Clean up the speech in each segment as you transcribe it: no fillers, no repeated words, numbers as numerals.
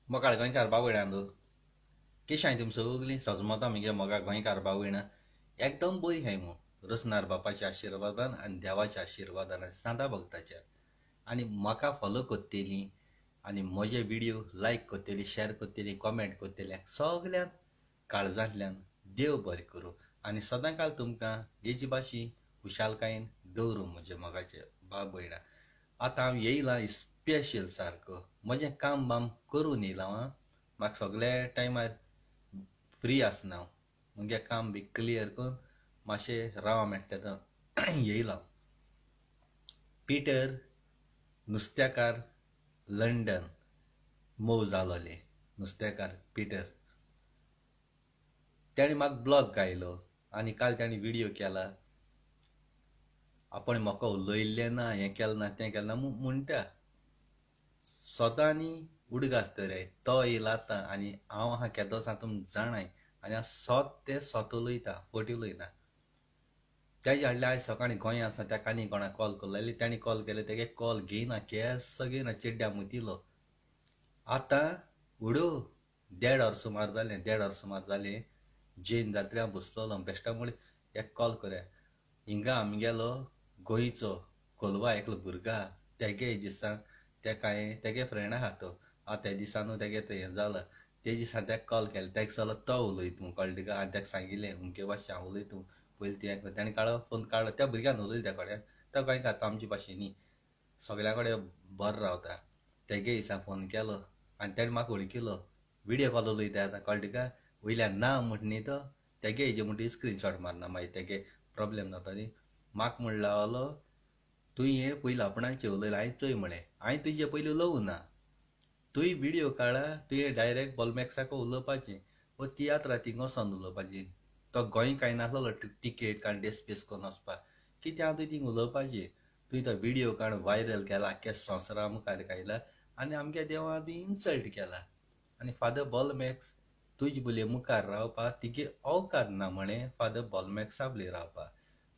मोगाळ गोंयकार बावयणांदो केशांय तुम सगलीं सजमतां मगे मोगा गोंयकार बावयणां एकदम बरी हाय मो रसनार बापाच्या आशिर्वादान आनी देवाच्या आशिर्वादान आनी सांदा भगताच्या आनी म्हाका फॉलो करतेलीं आनी म्हजे व्हिडिओ लायक करतेलीं शेअर करतेलीं कॉमेंट करतेल्यांक सगल्यांक काळजांतल्यान देव बरें करूं आनी सदांकाळ तुमकां हेजी भाशी खुशालकायेन दवरूं म्हजे मोगाचे बाब भयणां. आतां हांव येयलां स्पेशल सारको म्हजें काम बाम करून येयलां हां. म्हाका सगळे टायमार फ्री आसना हांव म्हजें काम बी क्लियर करून मातशें राव मेळटा तें येयलां. पिटर नुस्तेकार लंडन मोव जालोले नुस्तेकार पिटर ताणें म्हाका ब्लॉग घायलो आनी काल ताणें व्हिडिओ केला. आपण म्हाका उलयल्लें ना हें केलें ना तें केलें ना म्हणटा. सदां न्ही उडगासता रे तो येयला आतां आनी हांव आहा केदोच आतां तुमी जाणाय आनी हांव सोत तें सोत उलयता फटी उलयना. तेजे हाडलें आयज सकाळीं गोंया आसा ताका आनी कोणाक कॉल करलें ताणें कॉल केलें तेगे कॉल घेयना केन्ना घेयना चिड्ड्या मुतिलो. आतां उडो 1.5 वर सुमार जालें 1.5 वर सुमार जालें जैन जात्र्या बसलोलो बेश्टा म्हळें एक कॉल करुया. हिंगा आमगेलो गोंयचो कोलवा एकलो भुरगो आहा तेगे दिसान तेका हांवें तेगे फ्रेंड आहा तो त्या दिसानू तेगे तें हें जालां ते दिसा ताका कॉल केलें तेका सांगलो तो उलयता कळ्ळें तुका हांवें ताका सांगिल्लें अमके भाशेन हांव उलयता पयलीं तें ताणें काडलो फोन काडलो त्या भुरग्यान उलयलें त्या कडेन तो गोंयकार तो आमचे भाशेनी सगल्या कडेन बरो रावता. तेगे दिसा फोन केलो आनी ताणें म्हाका वळखिलो व्हिडिओ कॉल उलयता आतां कळ्ळें तुका वयल्यान ना म्हणटा न्ही तो तेगे हेजे म्हणटा स्क्रीनशॉट मारना मागीर तेगे प्रॉब्लेम जाता न्ही. म्हाका म्हण लागलो तुवें पयलीं आपणाचें उलयलां हांवें चोय म्हळें हांवें तुजें पयलीं उलोवं ना. तुवें व्हिडिओ काडला तुवें डायरेक्ट बॉलमॅक्साको उलोवपाचें वो तियात्रां थिंग वोसोन उलोवपाचें. तो गोंय कांय नासलो टिकेट काडून डेस पेस करून वचपाक कित्याक तुवें थिंग उलोवपाचें. तुवें तो व्हिडिओ काडून वायरल केला आख्ख्या संवसारा मुखार घायला आनी आमगे देवा बी इन्सल्ट केला. आनी फादर बॉलमॅक्स तुजे बोले मुखार रावपाक तिगे अवकात ना म्हणें फादर बॉलमॅक्सा बोले रावपाक.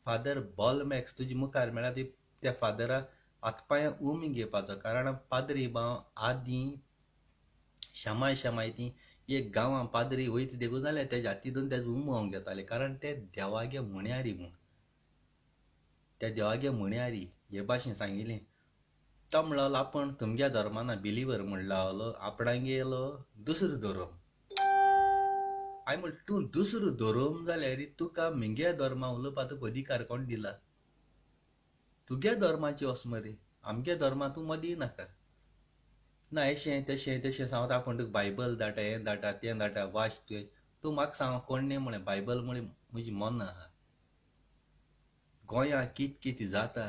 फादर बॉलमॅक्स तुजे मुखार मेळ्ळा त्या फादराक हातपांयां उमी घेवपाचो कारण पाद्री बाव आदीं शमाय शमाय ती एक गांवां पाद्री वयता देखून जाल्यार तेज्या तितून तेजो उमो हांव घेताले कारण ते देवागे म्हण्यारी म्हूण त्या देवागे म्हण्यारी हे भाशेन सांगिल्लें. तो म्हणलो आपूण तुमगे धर्माना बिलिवर म्हण लागलो आपणागेलो दुसरो धर्म. हांवें म्हणलें तूं दुसरो धर्म जाल्यार तुका म्हगे धर्मा उलोवपाचो अधिकार कोण दिला. तुगे धर्माची वच मरे आमगे धर्मा तूं मदीं नाका. ना अशें तशें तशें सांगता आपूण तुका बायबल धाडटा हें धाडटा तें धाडटा वाच तुवें तूं म्हाका सांग कोण न्ही म्हळें बायबल म्हळें म्हजी मन आहा. गोंयां कित कित जाता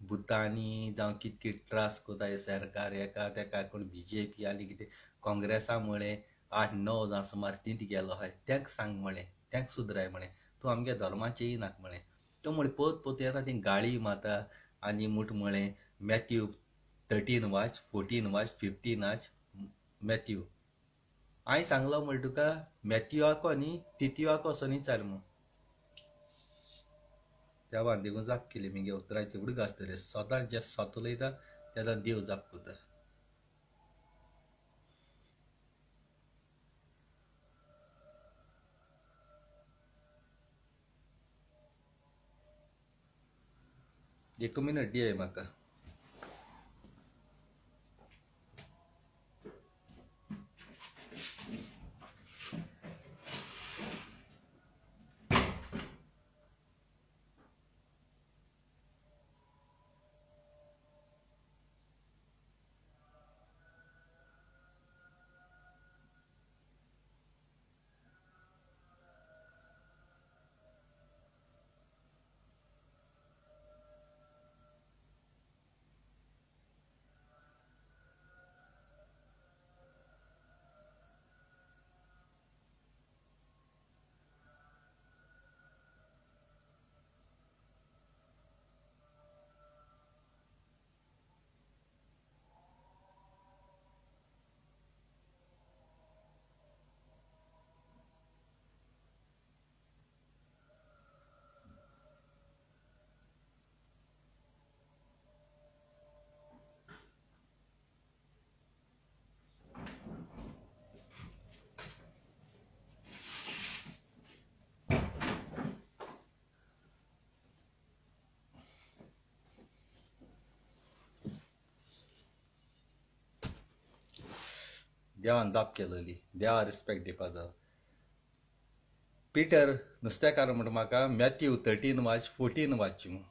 भुतानी जावं कित कित त्रास कोताय सरकार हेका तेका कोण BJP आनी कितें काँग्रेसा म्हळें 8-9 जावं सुमार तींत गेलो आहाय तेंक सांग म्हळें तेंक सुदराय म्हळें तूं आमगे धर्माचें येयनाका म्हळें. तो म्हळें पोत पोत येता तीं गाळी माता आनी मुठ म्हळें मॅथ्यू 13 वाच 14 वाच 15 वाच मॅथ्यू. हांवें सांगलो म्हळें तुका मॅथ्यू आको न्ही तितू आको असो न्ही चार म्हूण. देवान देखून जाप केली मगे उतरायचे उडीक आसता रे सदां जे सोत उलयता तेदा देव जाप करता. एक मिनट दिये म्हाका. देवान जाप केलेली, देवा रिस्पेक्ट दिवपा जाय. पिटर नुस्तेकार म्हणटा म्हाका मॅथ्यू 13:14 वाच म्हूण.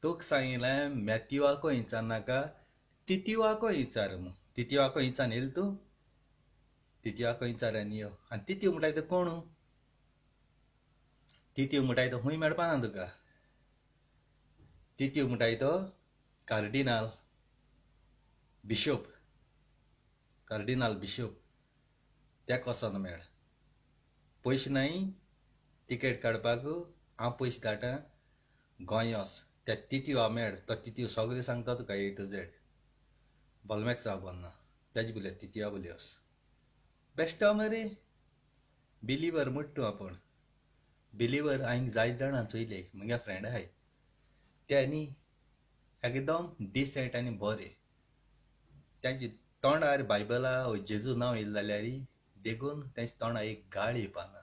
तुका सांगिल्लें मॅथ्यूवाको विचार नाका, तितीवाको विचार म्हूण. तितीवाको विचार येयला तूं? तितीवाको विचार आनी यो. आनी तितीव म्हणटाय तो कोण? तितीव म्हणटाय तो खूंय मेळपा ना तुका. तितीव म्हणटाय तो कार्डिनाल बिशोप. कार्डिनाल बिशोप तेका वचोन मेळ. पयशे नाय तिकेट काडपाक, हांव पयशे धाडटां, गोंय वच. त्या तितीवा मेळ. तो तितीव सगळें सांगता तुका A to Z. बोल्मेक्स जावपाना ना. तेजे बले तितीवा बली वच. बेश्टो मरे. बिलिवर म्हूण तूं आपूण. बिलिवर हांवें जायत जाणां चोयले. म्हगे फ्रेंड आहाय ते न्ही एकदम डिसेंट आनी बरे. तांचे तोंडार बायबला वो जेजू नांव येयलें जाल्यार देखून तांच्या तोंडार एक गाळ येवपाना.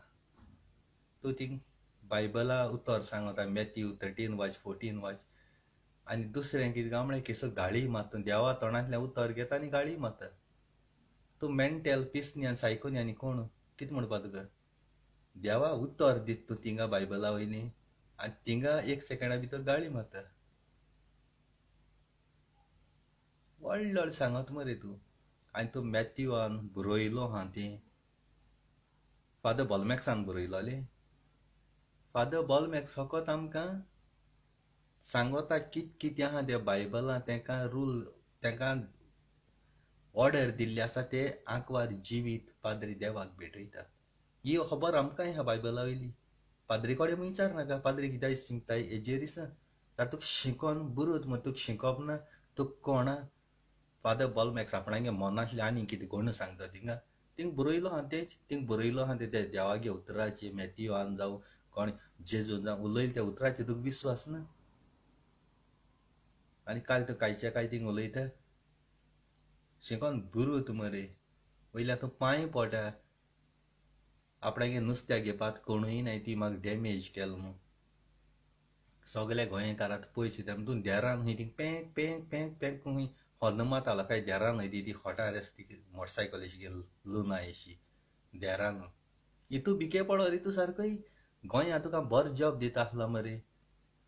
तूं थिंग बायबला उतर सांगता मॅथ्यू 13:14 वाच. आनी दुसरें कितें काय म्हळ्यार केसो गाळी मात. देवा तोंडांतल्यान उतर घेता आनी गाळी मारता. तूं मेंटल पिसनी आनी सायकोनी आनी कोण कितें म्हणपा तुका? देवा उतर दित तूं थिंगा बायबला वयली आनी थिंगा 1 सेकंडा भितर गाळी मारता. व्हडलें व्हडलें सांगत मरे तूं. आनी तूं मॅथ्यूवान बरयलो हा तें फादर बॉलमॅक्सान बरयलोलें. फादर बॉलमॅक्स फकत आमकां सांगता कित कितें आहा त्या बायबलां. तांकां रूल, तांकां ऑर्डर दिल्ली आसा ते आंकवार जिवीत पाद्री देवाक भेटयता. ही खबर आमकां ह्या बायबला वयली. पाद्री कडेन विचार नाका पाद्री कित्याक शिंकताय हेजेर दिसा. तुका शिकोन बुरूत म्हूण तुका शिकोप ना. तुका कोणा फादर बॉलमॅक्स आपणागे मनांतले आनी कितें कोण सांगता थिंगा. थिंग बरयलो हा तेच. थिंग बरयलो हा ते देवागे उतराचे मॅथ्यूवान जावं कोण जेजून जावं उलयले त्या उतराचे तुका विश्वास ना. आनी काल तूं कांयच्या कांय थिंग उलयता. शिकोन बुरूत मरे. वयल्यान तूं पांय पडटा. आपणागे नुस्त्या घेवपाक कोणूय नाय ती म्हाका डॅमेज केलो म्हूण. सगल्या गोंयकारांत पयशे तेन्ना तूं देरान खंय thing Penck Penck Penck Penck खंय होन्न मातालो काय देरान खंय ती खोटार आसता ती मोटरसायकल अशी लुना अशी देरान. इतू भिके पडो रे तूं सारकोय. गोंया तुका बरो जॉब दिता आसलो मरे.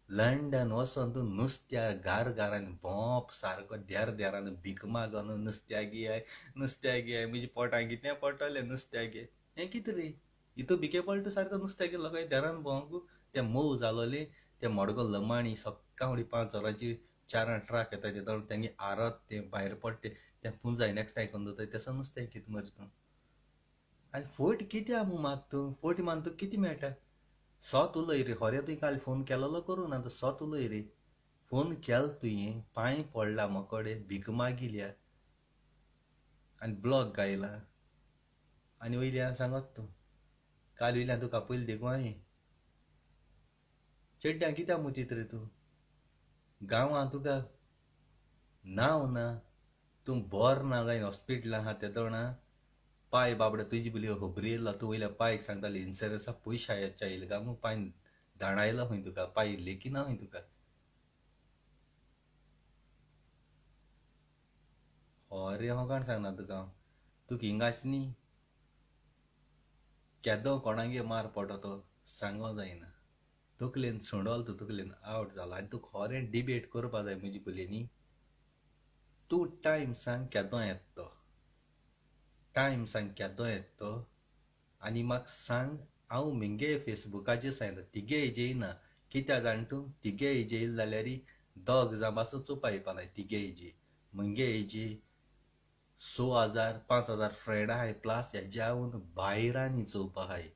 लंडन वचोन तूं नुस्त्या घार घारान भोंवप सारको देर देरान भीक मागोन नुस्त्या गियाय म्हज्या पोटां कितें पडटलें नुस्त्या घे. हें कितें रे? इतू भिके पडलो तूं सारको नुस्त्या गेलो काय देरान भोंवंक. तें मोव जालोलें तें मडगो लमाणी सक्का फुडें 5 वरांची 4 ट्राक येता ते तेंगे आरत तें भायर पडटा तें पुंजायन एकठांय करून दवरता तसो नुस्तें कितें मरे तूं. आनी फोट कितें आहा म्हूण मात तूं. फोट मान तुका कितें मेळटा? सोत उलय रे. खोरें तुवें काल फोन केलोलो करूं ना. सोत उलय रे. फोन केलो तुवें पांय पडला मोकोडे भीक मागिल्या आनी ब्लॉक घायला आनी वयल्यान सांगत तूं काल वयल्यान तुका पयलीं देखून हांवें चेड्ड्यां कित्याक मुतीत रे तूं. गांवां तुका नांव ना. तूं बोर ना जायन हॉस्पिटलां आहा तेदो जाणा पांय बाबडे तुजी बली खबरी येयला. तूं वयल्या पांयक सांगताली इन्शुरन्सा पयशे येयले काय म्हूण पांय धाडायलो खंय तुका. पांय लेखिना खंय तुका. रे हांव कोण सांगना तुका. तुका हिंगास न्ही केदो कोणागे मार पडो तो सांगो जायना. तकलेन सुणोल तूं तकलेन आवट जालो आनी तुका खोरें डिबेट करपा जाय म्हजे बलेनी. तूं टायम सांग केदो येता तो. टायम सांग केदो येता तो आनी म्हाका सांग. हांव म्हगे फेसबुकाचेर सांगता तिगे हेजे येयना. कित्याक जाण तूं तिगे हेजे येयले जाल्यार दोग जाण पासून चोवपा येवपा ना तिगे हेजे. म्हगे हेजे 6,000 5,000 फ्रेंड आहाय प्लस हेज्यावन भायरांनी चोवपा आहाय.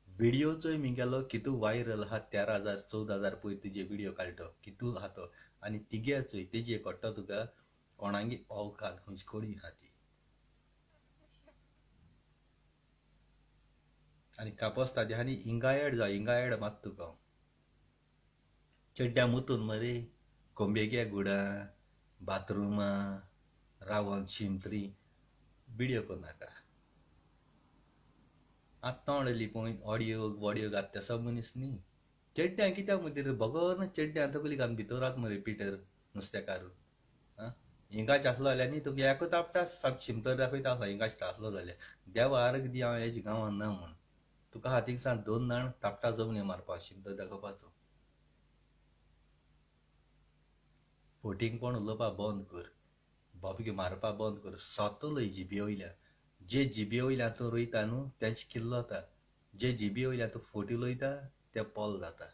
व्हिडिओ चोय म्हगेलो कितू वायरल आहा 13,000 14,000 पयर तुजे व्हिडिओ काडटो कितू आहा तो. आनी तिगे चोय तेजे कोट्टा तुका कोणागे औकात खंयची कोणी आहा ती. आनी कापोस्ता दे आनी इंगायड जावं इंगायड मात तुका. चेड्ड्या मुतून मरे कोंबेगे गुडा बाथरुमा रावन शिमतरी व्हिडिओ करनाका. आतां तोंड लिपोवन ऑडियो घात तेसो मनीस न्ही. चेड्ड्यां कित्याक मुती रे भगोन चेड्ड्यां तकली घालून भितर रावता मरे पिटर नुस्तेकार. हिंगाच आसलो जाल्यार न्ही तुका एकूच आपटा सब शिमतर दाखयता असो हिंगाच आसलो जाल्यार देवा आर्ग दी हांव हेज गांवांत ना म्हूण तुका हातीक सांग 2 जाण तापटा जमनी मारपा शिमतर दाखोवपाचो फोटींगपण उलोवपा बंद कर बाबगे मारपा बंद कर सोतो लय जिबे वयल्यान जे जिबे वयल्यान तूं रोयता न्हू तेंच किल्लो जाता जे जिबे वयल्यान तूं फोटी उलयता ते पोल जाता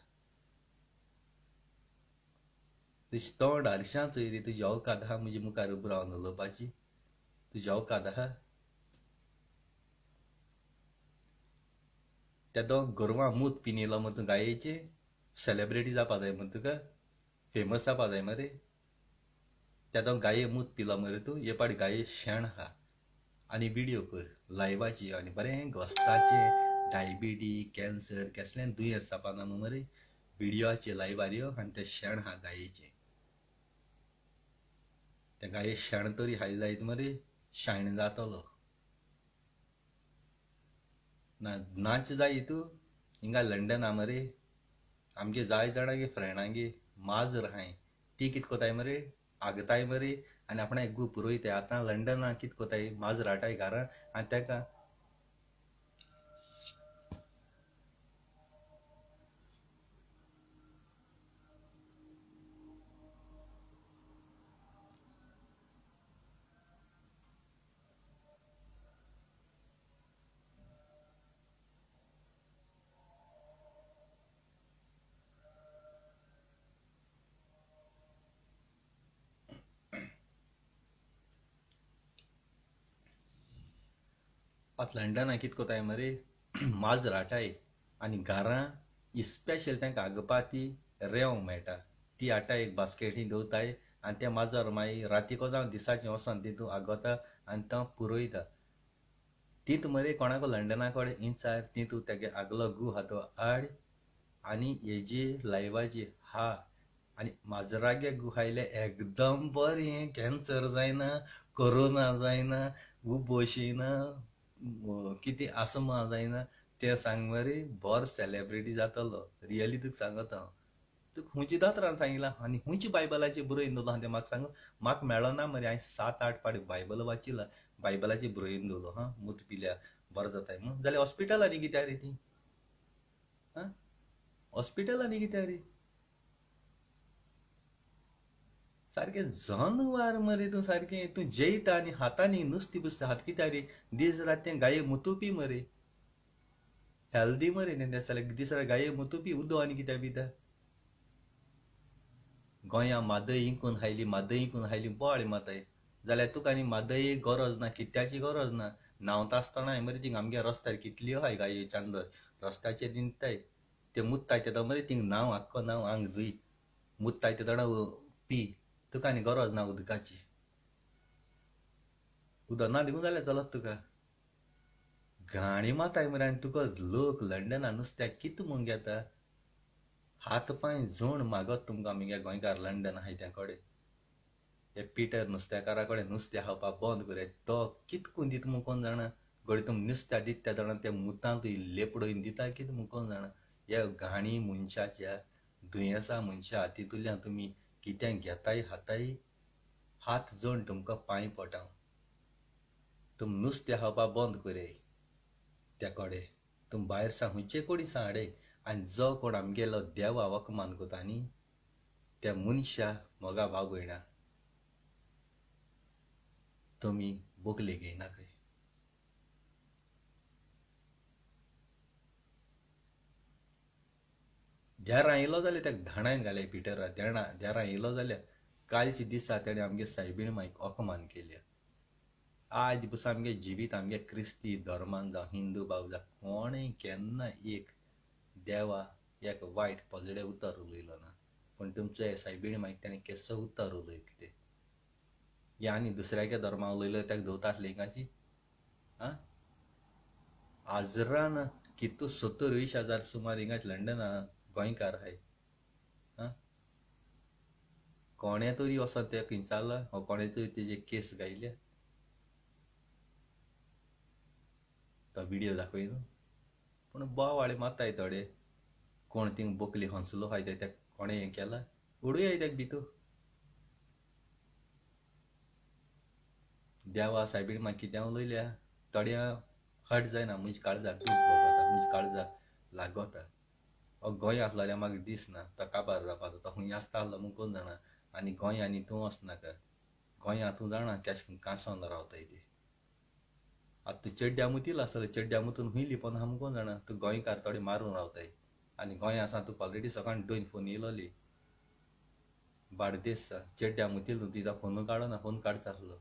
तुजें तोंड हारशां चोयरी तुजी औकात आहा म्हजे मुखार उबो रावन उलोवपाची तुजी औकात आहा त्या दोन गोरवां मूत पिनिलो मग तूं गायेचे सेलेब्रिटी जावपा जाय म्हण तुका फेमस जावपा जाय मरे त्या दोन गाये मूत पिलो मरे तूं हे पाट गाये शेण आहा आनी व्हिडिओ कर लायव्हाची आनी बरें घोस्ताचे डायबिटी कॅन्सर कसलें दुयेंस जावपा ना मरे व्हिडिओचे लायव्हार यो आनी ते शेण आहा गायेचें त्या गाये शेण तरी खायले जायत मरे शायण जातलो ना नाच जाय तूं हिंगा लंडना मरे आमगे जाय जाणांगे फ्रेंडांगे माजर हाय ती कित कोताय मरे आगताय मरे आनी आपणा एक गूप रोयताय आतां लंडना कित कोताय माजर हाटाय घरां आनी तेका आतां लंडना कित कोताय मरे माजर हाटाय आनी घरां इस्पेशल तेंकां आगोवपा ती रेंव मेळटा ती हाटाय एक बास्केटीन दवरताय आनी ते माजर मागीर रातीको जावं दिसाचें वोसोन तितून आगोता आनी तो पुरोयता तींत मरे कोणाको लंडना कडेन इंचार तितू तेगे आगलो गू आहा तो हाड आनी हेजी लायव्हाची हा आनी माजरागे गू खायले एकदम बरें कॅन्सर जायना कोरोना जायना उबोशीना कितें आसमा जायना तें सांग मरे बोर सेलेब्रिटी जातलो रियली तुका सांगता हांव तुका खुंयची दोतोरान सांगिलां आनी खुंयची बायबलाचेर बरोयन दवरलो हांव तें म्हाका सांग म्हाका मेळ्ळो ना मरे हांवें 7-8 पाटी बायबल वाचिला बायबलाचेर बरोयन दवरलो हां मूत पिल्या बरो जाताय म्हूण जाल्यार हॉस्पिटलांनी कित्याक रे ती हां हॉस्पिटलांनी कित्याक रे सारकें जनवार मरे तूं सारकें तूं जेयता आनी हातांनी नुस्तें बुसता हात कित्याक रे दीस रात गाये मुतुपी मरे हेल्दी मरे न्ही ते जाल्यार दीस रात गाये मुतुपी उदो आनी कित्याक पिता गोंया म्हादय इंकून हायली बोवाळी माताय जाल्यार तुका आनी म्हादय गरज ना कित्याची गरज ना न्हांवता आसतना मरे थिंग आमगे रस्त्यार कितल्यो आहाय गाये चांदर रस्त्याचेर निंताय ते मुत्ताय तेदो मरे थिंग न्हांव आख्खो न्हांव आंग धुय मुत्ताय तेदोना पी तुका आनी गरज ना उदकाची उदक ना दिवं जाल्यार चलत तुका घाणी माताय मरे आनी तुका लोक लंडना नुस्त्याक कितें म्हूण घेता हात पांय जोड मागत तुमकां आमगे गोंयकार लंडन आहाय त्या कडेन हे पिटर नुस्तेकारा कडेन नुस्तें खावपाक बंद कर तो कितकून दिता म्हूण कोण जाणा घडी तुम नुस्त्या दिता त्या जाणा त्या मुतांत लेपडोयन दिता कितें म्हूण कोण जाणा ह्या घाणी मनशाच्या दुयेंसा मनशा हातींतल्यान तुमी कितें घेताय खाताय हात जोड तुमकां पांय पटाव तुम नुस्तें खावपाक बंद करे त्या कडेन तुम भायर सा खुंयचे कोडीसा हाडे आनी जो कोण आमगेलो देवा वखमान कोता न्ही त्या मनशा मोगा भाव भयणा तुमी बोगले घेयनाकाय देरां येयलो जाल्यार ताका धाडायन घाले पिटरा देरां येयलो जाल्यार कालच्या दिसा तेणें आमगे सायबीण मायक ओकमान केल्या आज पसून आमगे जिवीत आमगे क्रिस्ती धर्मान जावं हिंदू भाव जावं कोणें केन्ना एक देवा एक वायट पॉझिटिव्ह उतर उलयलो ना पूण तुमचो हे सायबीण मायक तेणें केसो उतर उलयत ते हे आनी दुसऱ्याच्या धर्मा उलयलो ताका धवता आसले हिंगाची आं आजरान कितू 70-80 सुमार हिंगाच लंडना गोंयकार आहाय आं कोणें तरी वचोन ते खंयचाला हो कोणें तरी तेजे केस गायल्या तो व्हिडिओ दाखय न्हू पूण बोवाळे माताय थोडे कोण थिंग बोकली हंसलो आहाय ते कोणें हें केला उडूय ताका भितू देवा सायबीण म्हाका कितें उलयल्या थोड्या हट जायना म्हज्या काळजाक दूख भोगता म्हज्या काळजाक लागता गोंय आसलो जाल्यार म्हाका दिसना तो काबार जावपाचो तो खंय आसता आसलो म्हूण कोण जाणा आनी गोंयांनी तूं वचनाका गोंया तूं जाणा केश करून कांसोन रावताय ती आतां तूं चेड्ड्या मुतील आसतलें चेड्ड्या मुतून हूंय लिपोन आहा म्हूण कोण जाणा तूं गोंयकार थोडे मारून रावताय आनी गोंया आसा तुका ऑलरेडी सकाळीं 2 फोन येयलोली बार्देस चेड्ड्या मुतील न्हू तिचा फोन काडना फोन काडचा आसलो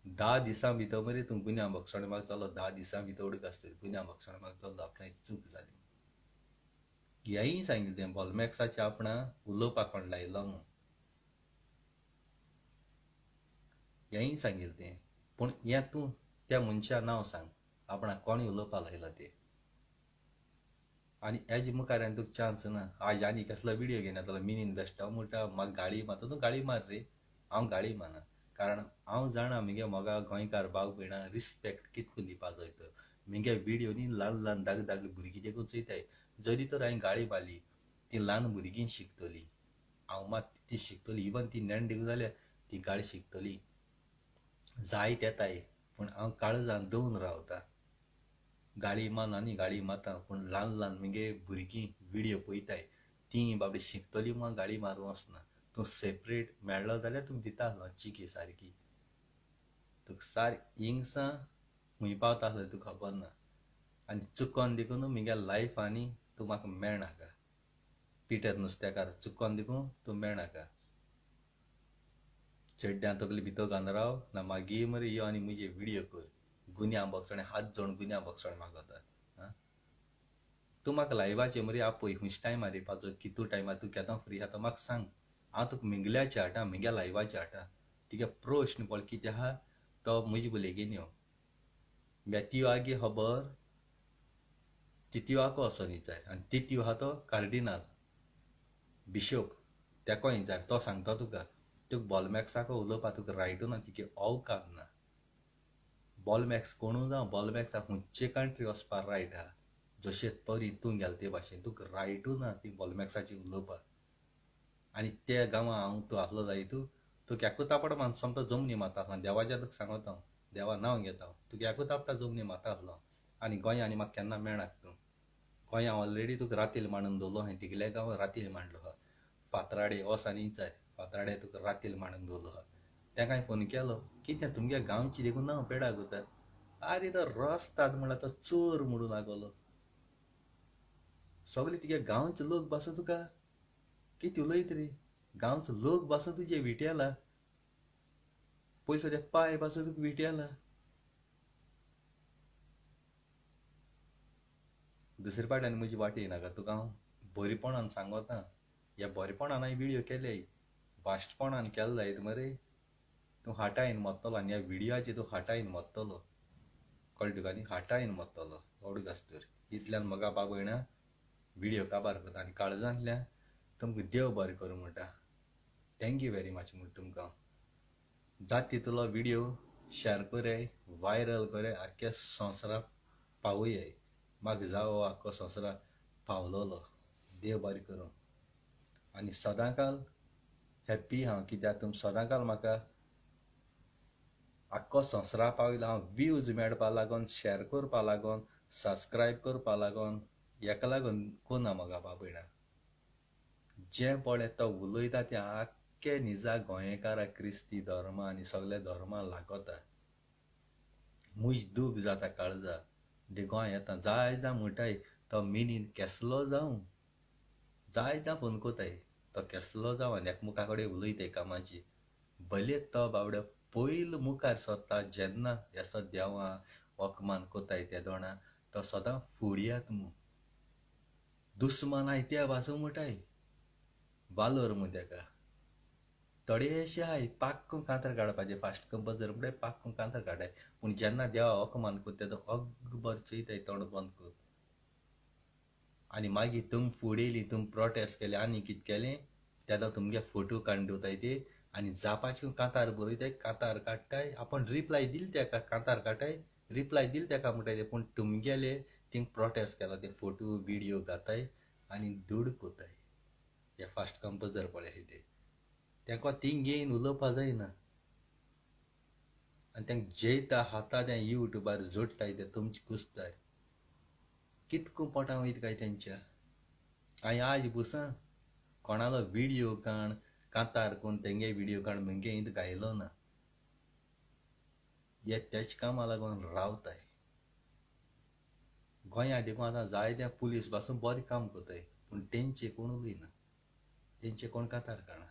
10 दिसां भितर मरे तूं गुन्या भक्षण मागतलो 10 दिसां भितर उडक आसतली गुन्या भक्षण मागतलो आपणाची चूक जाली हेंय सांगिल्लें तें बॉलमॅक्साच्या आपणा उलोवपाक कोण लायलो म्हूण हेंय सांगिल्लें तें पूण हें तूं त्या मनशा नांव सांग आपणाक कोणी उलोवपाक लायला तें आनी हेजे मुखार आनी तुका चान्स ना आज आनी कसलो व्हिडिओ घेवन येतलो मिनीन बेश्टो म्हणटा म्हाका गाळी मारता तूं गाळी मार रे हांव गाळी मारना कारण हांव जाणा म्हगे मोगा गोंयकार भाव भयणां रिस्पेक्ट कितको दिवपाक जाय तर म्हगे व्हिडिओनी ल्हान ल्हान दाग दाग भुरगीं देखून चोयताय जरी तर हांवें गाळी मारली ती ल्हान भुरगीं शिकतली हांव मात ती शिकतली इवन ती नेण्ड जाल्यार ती गाळी शिकतली जायत येताय पूण हांव काळजान दवरून रावता गाळी मारना न्ही गाळी मारता पूण ल्हान ल्हान म्हगे भुरगीं व्हिडिओ पळयताय ती बाबडी शिकतली म्हूण गाळी मारूं वचना तूं सेपरेट मेळ्ळो जाल्यार तुका दिता आसलो चिकी सारकी तुका सारकी हिंगसां खंय पावता आसलें तुका खबर ना आनी चुकोन देखून म्हगे लायफांनी तूं म्हाका मेळनाका पिटर नुस्तेकार चुकोन देखून तूं मेळनाका चेड्ड्यां तकली भितर घालून राव ना मागीर मरे यो आनी म्हजे व्हिडिओ कर गुन्या भक्षण हात जोडून गुन्या भक्षण मागता तूं म्हाका लायव्हाचेर मरे आपय खंयच्या टायमार येवपाचो कितू टायमार तूं केदो फ्री आहा तो म्हाका सांग हांव तुका मिंगल्याचें हाडटा म्हज्या लायव्हाचें हाडटा तिगे प्रश्न पळय कितें आहा तो म्हजे भुलेगेन यो मॅथ्यू आगे खबर तित्यूआको वचोन जाय आनी तित्यू आहा तो कार्डिनाल बिशोप तेको जाय तो सांगता तुका बॉलमॅक्साको उलोवपाक तुका रायटू ना तिगे औकात ना बॉलमॅक्स कोणू जावं बॉलमॅक्साक खंयचे कंट्री वचपाक रायट आहा जशें तरी तूं गेल ते भाशेन तुका रायटू ना ती बॉलमॅक्साची उलोवपाक आनी त्या गांवां हांव तूं आसलो जाय तुका एकूच आपड मान समतो जमनी मारता आसलो देवाच्या तुका सांगता हांव देवा नांव घेता हांव तुका एकूच आपटा जमनी मारता आसलो आनी गोंया आनी म्हाका केन्ना मेळनाक तूं गोंया ऑलरेडी तुका रातील मांडून दवरलो हांवें तिगल्या गांवां रातील मांडलो आहा फातराडे वच आनी जाय फातराडे तुका रातील मांडून दवरलो आहा तेका हांवें फोन केलो कितें तुमगे गांवची देखून नांव पेडा गुता आरे तो रस्तात म्हणल्यार तो चोर म्हणून लागलो सगळे तुगे गांवचे लोक बसो तुका कितें उलयत रे गांवचो लोक बसो तुजे विट्याला पयलीं सद्या पाय बसो तुका विट्याला दुसरे पाट्यान म्हजी वाट येयनाका तुका हांव बरेपणान सांगता ह्या बरेपणान हांवें व्हिडिओ केले वाश्टपणान केले जायत मरे तूं हाटायन मरतलो आनी ह्या व्हिडियोचेर तूं हाटायन मरतलो कळ्ळें तुका न्ही हाटायन मरतलो ओडूक आसता तर इतल्यान म्हाका बाब भयणा व्हिडिओ काबार करता आनी काळजांतल्यान तुमकां देव बरें करूं म्हणटा थँक्यू वेरी मच म्हूण तुमकां जाता तितलो व्हिडिओ शेअर कराय वायरल कराय आख्ख्या संवसाराक पावयाय म्हाका जावो आख्खो संवसाराक पावलोलो देव बरें करूं आनी सदांकाल हॅप्पी हांव कित्याक तुम सदांकाल म्हाका आख्खो संवसाराक पावयलो हांव व्यूज मेळपा लागोन शेअर करपा लागोन सबस्क्रायब करपा लागोन हेका लागून कोना म्हाका बाबयणा जें पळय तो उलयता तें आख्खे निजा गोंयकाराक क्रिस्ती धर्म आनी सगळे धर्मा लागता मुज दूख जाता काळजा दे गोंय येता जाय जावं म्हणटाय तो मिनीन केसलो जावं जाय जावं फोन कोताय तो केसलो जावं आनी एकमुखा कडेन उलयताय कामाची भले तो बावड्या पयलो मुखार सोदता जेन्ना हेसो देवां वखमान कोताय त्या दोणा तो सदां फुडयात म्हूण दुस्मान आयत्या वाचूं म्हणटाय वालोर म्हूण तेका थोडेशे आहाय पाक करून कांतर काडपाचे फास्ट कंपोजर म्हणटाय पाक करून कांतर काडाय पूण जेन्ना देवा वखमान कोत्ता तो अकबर चयताय तोंड बंद कर आनी मागीर तुम फुडें येयली तुम प्रोटेस्ट केले आनी कितें केलें तेदो तुमगे फोटो काडून दवरताय ते आनी जापाचे कांतार बरयताय कांतार काडटाय आपण रिप्लाय दिल तेका कांतार काडटाय रिप्लाय दिल तेका म्हणटाय ते पूण तुमगेले थिंग प्रोटेस्ट केला ते फोटो व्हिडिओ घाताय आनी धूड कोताय हे फास्ट कंपोजर पळय ते तेका थिंग येयन उलोवपा जायना आनी तांकां जेयता खाता तें यूट्यूबार जोडटाय ते तुमची कुस्ताय कितको पोटां वयता काय तेंच्या. हांवें आज बुसां कोणालो व्हिडिओ काण कांतार कोण तेंगे व्हिडिओ काण म्हगे इंत गायलो ना. हे तेच कामा लागून रावताय. गोंयांत देखून आतां जायते पुलीस पासून बरें काम कोताय पूण तेंचे कोण उलयना. तेंचे कोण कांतार काणा.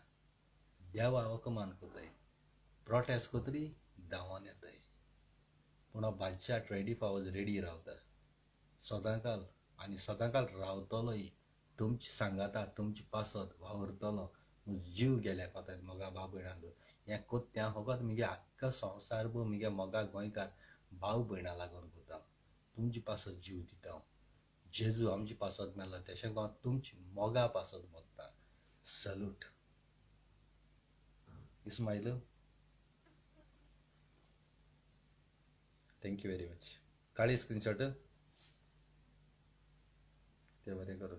देवा वकमान कोताय. प्रोटेस्ट कोतरी धांवोन येताय. पूण हो बादशाह 24 hours रेडी रावता सदांकाल आनी सदांकाल रावतलोय. तुमची सांगाता तुमची पासत वावरतलो जीव गेल्या कोताय मोगा भाव भयणांक. हें कोत्त्या फकत मुगे आख्खा संवसार भर मुगे मोगा गोंयकार भाव भयणां लागून कोता. तुमची पासत जीव दिता. जेजू आमची पासत मेलो तशें हांव तुमची मोगा पासत मोगता. Salute. Ismail, thank you very much. काळी स्क्रीनशॉट ते बरें करून